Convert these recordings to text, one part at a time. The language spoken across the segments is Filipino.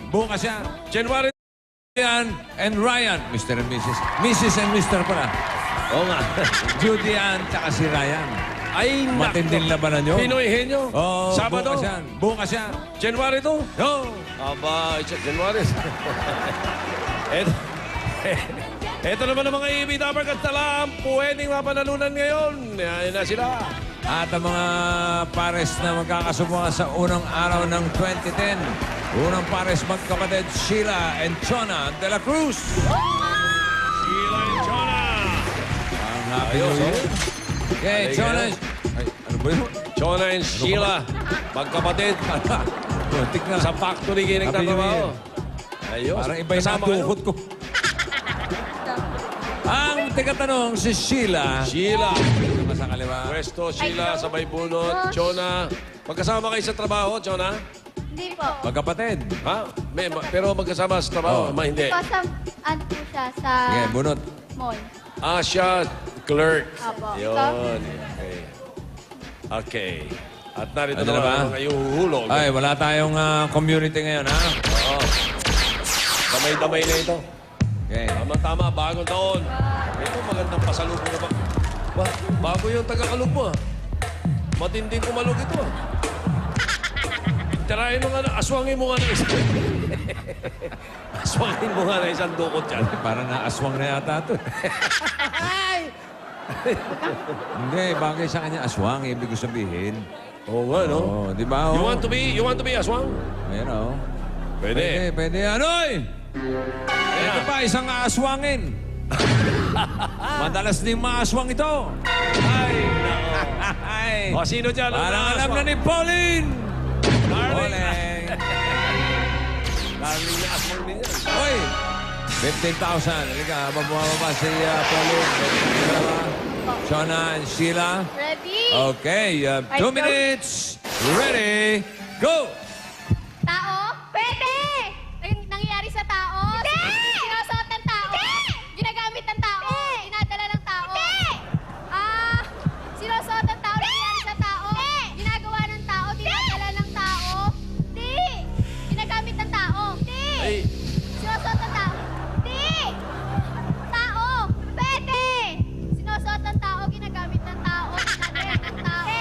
Bukas yan. January yan and Ryan. Mr. and Mrs. Mrs. and Mr. pala. Oo nga. Judy Ann, tsaka si Ryan. Ay, Matinding labanan nyo. Pinoy Henyo. Oh, Sabado. Bukas yan. Bukas yan. January 2. No. Aba, January. Ito naman ang mga ibig na pagkatala ang pwedeng mapanalunan ngayon. Yan na sila. At ang mga pares na magkakasubukan sa unang araw ng 2010. Unang pares magkapatid, Sheila and Chona de la Cruz. Sheila and Chona. Ang happy Ayos, New Year. oh. Okay, Halika Chona. na. Ay, ano ba yun? Chona and Sheila. Magkapatid. Kuntik na. Sa factory ginig na Happy New trabaho. Year. Ayos. Parang iba yung Kasama kayo? natukot ko. Ang tikatanong, si Sheila. Sheila. Dito sa kaliwa. Pwesto, Sheila, sabay bunot. Chona. Magkasama kayo sa trabaho, Chona? Hindi po. Magkapatid. Ha? Pero magkasama sa trabaho? Oh. Hindi. Kasi ano po siya sa Sige, bunot. mall. Siya, clerk. Apo. Yun. Okay. Okay. At narito Ano na ba? naman ang mga ihuhulog. Ay, wala tayong community ngayon, ha? Oo. Damay-damay na ito. Okay. Tama-tama, bagong taon. Ito, magandang pasalubong na ba? Bago yung taga-kalug mo, ah. Matinding kumalug ito, ah. Tirahin mo nga na, aswangin mo nga na isang... aswangin mo nga na isang dukot dyan. Parang naaswang na yata ito. Hindi, bagay sa kanya aswang, ibig ko sabihin. Oo nga, no? Oh, di ba? You Oh? want to be aswang? Ayan, oh. Pwede. Pwede. Anoy! Ito pa, isang aaswangin. Madalas din maaswang ito. Ay, nako. Ay, O, sino dyan? ang parang alam aswang? na ni Pauline. Darling. Pauline. Darling na aswang din yan. Hoy! 15,000. Halika, mababa si Pauline. Shona and Sheila. Ready? Okay, you have 2 Go. minutes. Ready, go! Tao? Pwede! Nangyayari sa tao? Hindi! Sinusuot ng tao? Hindi! Ginagamit ng tao? Dinadala ng tao? Hindi! Sinusuot ng tao? Nangyayari sa tao? Hindi! Ginagawa ng tao? Dinadala ng tao? Hindi! Ginagamit ng tao? Hindi! Ay, Sinusuot ng tao? Hindi! Tao? Pwede! Sinusuot ng tao? Ginagamit ng tao? Dinadala ng tao?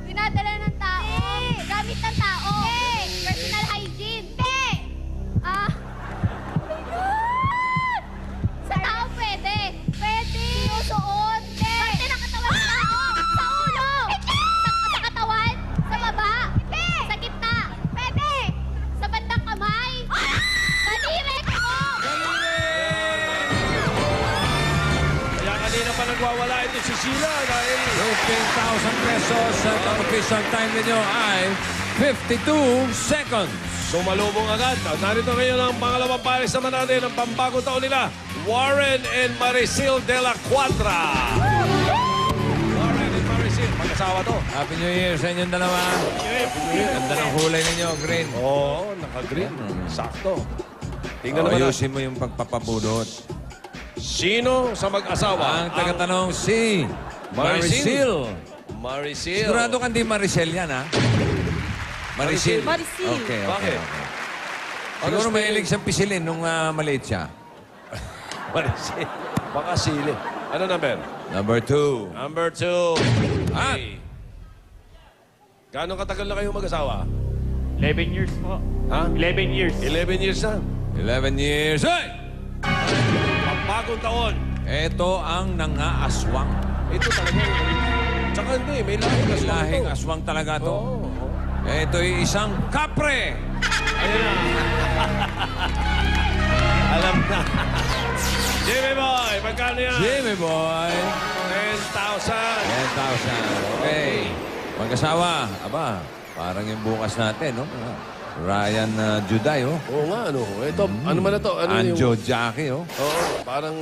Dinadala ng tao? Gamit ng tao? Personal hygiene? Hindi! Oh my God! Sa tao pwede? Pwede! Sinusuot? Hindi! Parte ng katawan ng tao? Sa ulo? Hindi! Sa katawan? Sa baba? Hindi! Sa gitna? Pwede! Sa bandang kamay? Sa direk ko! kaya kanina pa nagwawala ito si Sheila dahil 15,000 pesos at ang official time ninyo ay 52 seconds. sumalubong agad. At narito ngayon ang pangalawang pares naman natin ng pambagong taon nila, Warren and Maricel de la Cuadra. Warren and Maricel, mag-asawa to. Happy New Year sa inyong dalawa. Ganda ng kulay ninyo, green. Oo, naka-green. Sakto. Tingnan naman natin. Ayusin mo yung pagpapabudot. Sino sa mag-asawa? Ang tagatanong si Maricel. Maricel. Sigurado ka hindi Maricel yan, ha? Maricel. Maricel. Okay. Bakit? Siguro Ano mahilig siyang pisilin nung maliit siya. Maricel. Baka sili. Ano number? Number 2. Number 2. Ah. Okay. Gano'ng katagal na kayong mag-asawa? 11 years po. Ha? 11 years. 11 years na. 11 years. Hey! Pampagong taon. Ito ang nangaaswang. Ito talaga. Tsaka hindi, may lahing May aswang lahing to. aswang talaga to. Oo. Ito'y isang kapre. Ayun na. Alam na. Jimmy Boy, magkano yan? Jimmy boy. 10,000. 10,000. Okay. Mag-asawa. Aba, parang yung bukas natin, no? Ryan Juday, oh. Oo nga, ano. Ito, ano man na to? Ano Anjo Jackie, oh. Oo, parang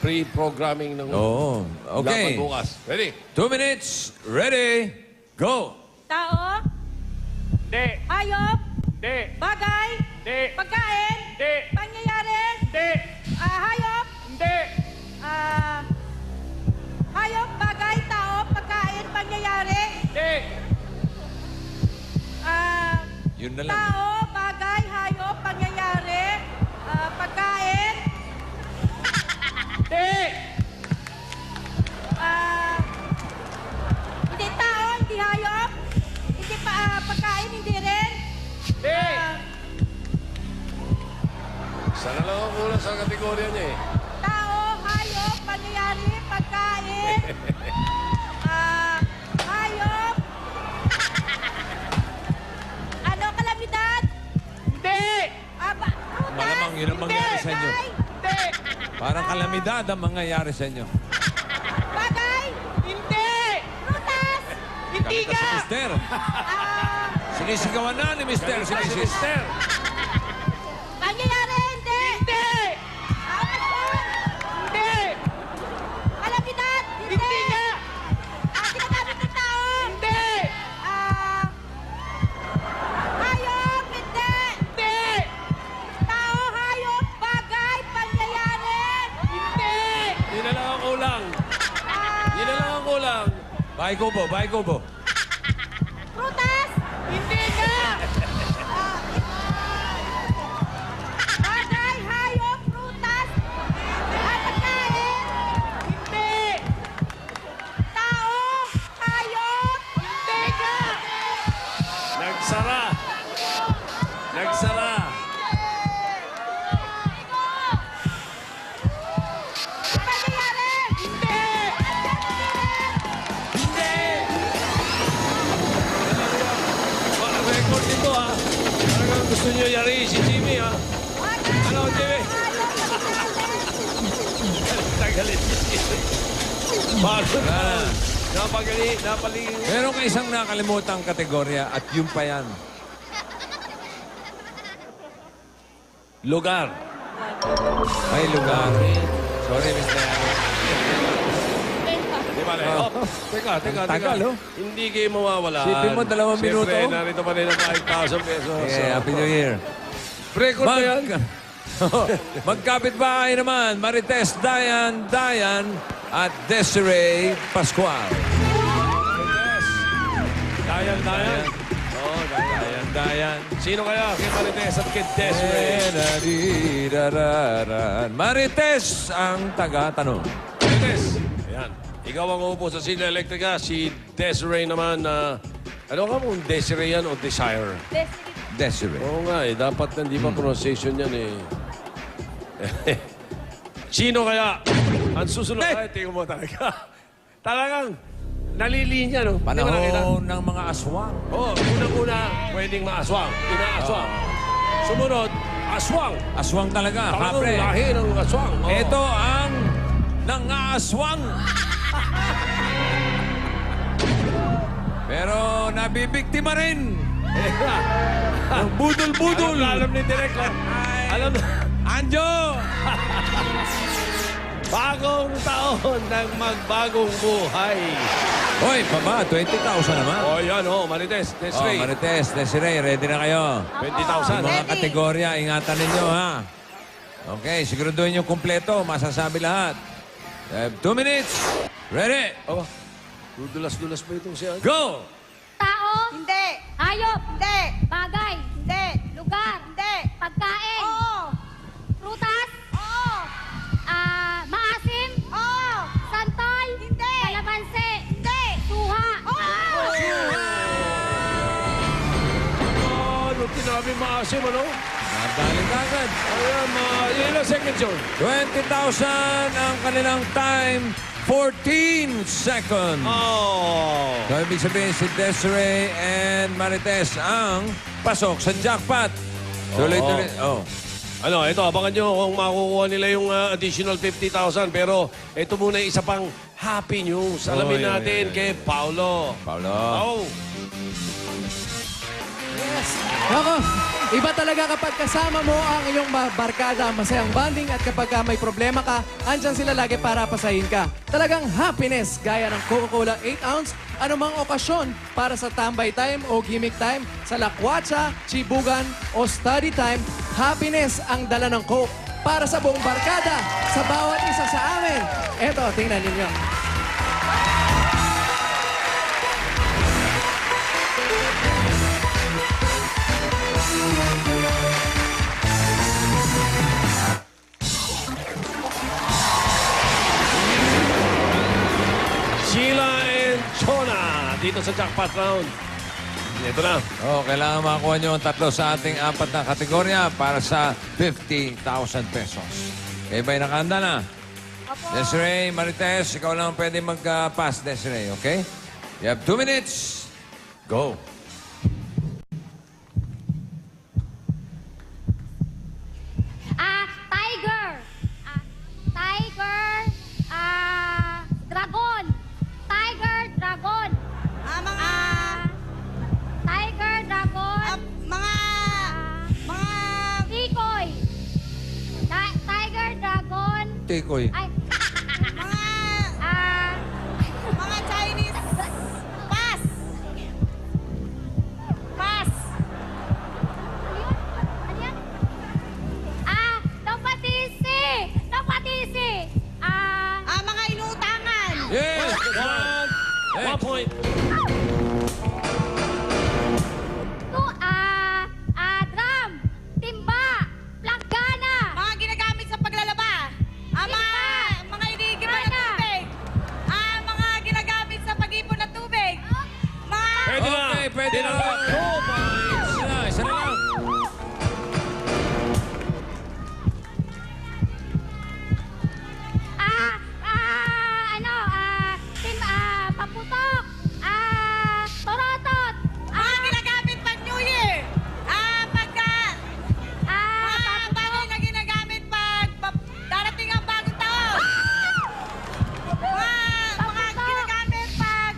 pre-programming ng Oo. Okay. laban bukas. Ready? 2 minutes. Ready. Go. Tao, Hindi. hayop, Hindi. bagay, Hindi. pagkain, Hindi. pangyayari, Hindi. hayop, Hindi. hayop, bagay, tao, pagkain, pangyayari, Hindi. Yun na lang. Tao, bagay, hayop, pangyayari, pagkain, Hindi! hindi tao, hindi hayop, hindi pagkain, hindi rin. Hindi! Sana lang ang kulang sa kategorya niya eh. Tao, hayop, pangyayari, pagkain, hayop, ano, kalamidad, Hindi! prutas, Malamang yun ang mangyari sa inyo. bagay, Hindi! Parang kalamidad ang mangyayari sa inyo. bagay, Hindi! prutas, Hindi Kapita ka! si Mister. Sinisigawan na ni Mister. Si Sinisigawan. Mister. pangyayari, hindi, Hindi! amasyon, Hindi! kalamidad, Hindi ka! ginagamit ng tao, Hindi! hayop, hindi, Hindi! tao, hayop, bagay, pangyayari, Hindi! Yun na lang ang kulang. Yun na lang ang kulang. Bye, Kubo. Bye, Kubo. prutas, Hindi ka! bagay, hayop, prutas, pagkain, Hindi! tao, hayop, Hindi ka! Nagsara. Nagsara. pangyayari, Hindi! Hindi! Record ito ha. Talagang gusto niyo yari si Jimmy ha. Ano, Jimmy? Tagalit si Jimmy. Bago na. Napaling. Meron ka isang nakalimutang kategorya at yun pa yan. Lugar. May lugar. Sorry, Mister. Di ba? Oh, teka. Tagal, oh. Hindi kayo mawawala. Sipin mo, 2 minuto. Siyempre, narito pa rin ang 5,000 pesos. Yeah, Happy New Year. Record na yan. Magkapit bahay naman, Marites Dayan at Desiree Pascual. Dayan. Oh, Dayan. Sino kaya? Kay Marites at kay Desiree. Marites ang taga-tanong. Marites. Ayan. Ikaw ang uupo sa Sila Electrica. Si Desiree naman ano ka kung Desiree yan o Desire? Desiree. Oo nga eh. Dapat hindi pa pronunciation yan eh. Sino kaya? Ang susunod. Ay, tingnan mo talaga. Talagang nalilinya, no? Hindi mo nakita? Panahon ng mga aswang. Oo, unang-una, pwedeng maaswang. Inaaswang. Sumunod, aswang. Aswang talaga, Talagang kapre. lahi ng aswang. Oo. Ito ang nangaaswang. Pero nabibiktima rin. Ang budol-budol. Alam ni Direk. Alam Anjo! bagong taon ng magbagong buhay. Hoy, baba, 20,000 naman. Oh, yan, oh, Marites, Oh, Desiree. Marites, Desiree, ready na kayo? 20,000. Yung mga kategorya, ingatan ninyo, ha? Okay, siguraduhin nyo kumpleto, masasabi lahat. 2 minutes. Ready? Oh, dudulas-dulas pa itong siya. Go! Tao, hindi, hayop, hindi, bagay, hindi, lugar, hindi, pagkain, oo, prutas, oo, maasim, oo, santol, Hindi. kalamansi, hindi, suha. Ano, tinabi maasim, ano? Nadali agad. Ayan, ilang seconds yun? 20,000 ang kanilang time. 14 seconds. Oh. So, ibig sabihin si Desiree and Marites ang pasok sa jackpot. Tuloy-tuloy. Oh. Ano, ito, abangan nyo kung makukuha nila yung additional 50,000. Pero ito muna yung isa pang happy news. Alamin Oh, yeah, natin yeah. kay Paolo. Paulo. Oh. Ako, iba talaga kapag kasama mo ang iyong barkada, masayang bonding at kapag may problema ka, andyan sila lagi para pasahin ka. Talagang happiness gaya ng Coca-Cola 8 ounce, anumang okasyon para sa tambay time o gimmick time, sa lakwatsa, chibugan o study time, happiness ang dala ng Coke para sa buong barkada, sa bawat isa sa amin. Eto, tingnan ninyo. dito sa jackpot round. Ito na. Oh, kailangan makakuha nyo ang tatlo sa ating apat na kategorya para sa 50,000 pesos. Kayo ba'y nakahanda na? Desiree, Marites, ikaw lang pwede mag-pass, Desiree, okay? You have 2 minutes. Go. Tiger. Tiger. Dragon. Tiger, dragon. Tiger, dragon. mga Tikoy. Tiger, dragon. Tikoy. Ay. mga Chinese. Pass. Pass. Ano yan? Napatisi. Napatisi. Mga inutangan. Yes! One point. Drum. Timba. Planggana. Mga ginagamit sa paglalaba. Mga inigiban ng tubig. Mga ginagamit sa pag-ipon ng tubig. Mga... Pwede na. Okay, pwede na. 2 points. Isa na lang. Paputok. Torotot. Mga ginagamit pag New Year. Mga bagay na ginagamit pag darating ang bagong taon. Mga ginagamit pag...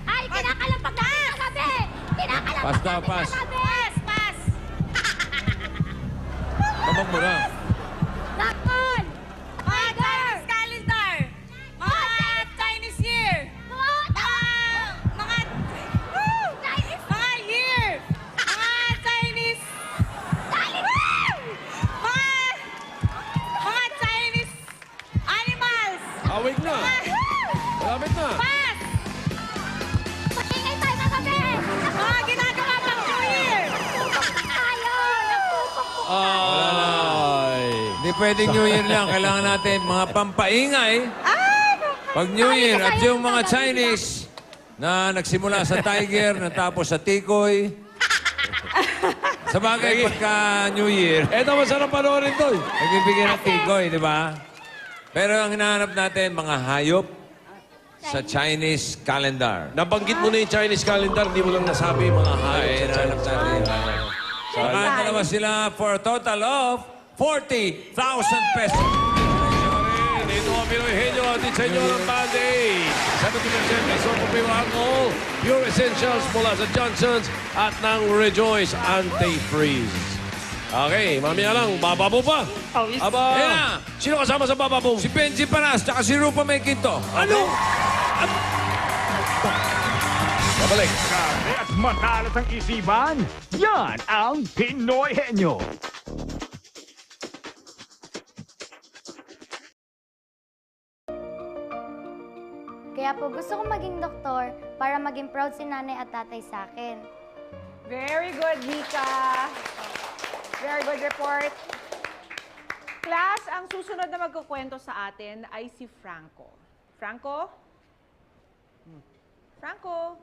Ay, kinakalampag natin sa gabi. Kinakalampag Pass daw, natin pass. sa gabi. Pass. Tabang mo na. Dragon. Mga Chinese calendar. Mga Chinese year. Mga year. Mga Chinese... Mga Chinese animals. Awig na. Malapit na. Pass. Maingay tayo sa gabi. Mga ginagawa pang New Year. Tayo. Nagpupok. Ay. Hindi pwedeng New Year lang. Kailangan natin mga pampaingay. Pag New Year at yung mga Chinese na nagsimula sa tiger, natapos sa tikoy. Sa bagay, pagka New Year, Eto, masarap panoorin to. nagbibigay ng tikoy, di ba? Pero ang hinahanap natin, mga hayop sa Chinese calendar. Nabanggit mo na yung Chinese calendar, hindi mo lang nasabi yung mga hayop Ay, sa hinahanap Chinese natin. Nakadalawa sila for a total of 40,000 pesos. Ito ang Pinoy Henyo at sa inyo ng Band-Aid. 70% peso po piwako. Pure Essentials mula sa Johnson's at ng Rejoice Anti-Freeze. Okay, mamaya lang, bababo pa. Aba, Yeah. sino kasama sa bababo? Si Benji Paras, tsaka si Rupa May Quinto. Ano? Babalik. Grabe at matalas ang isipan. Yan ang Pinoy Henyo. Kaya po gusto kong maging doktor para maging proud si nanay at tatay sa akin. Very good, Mika. Very good report. Class, ang susunod na magkukwento sa atin ay si Franco. Franco? Franco?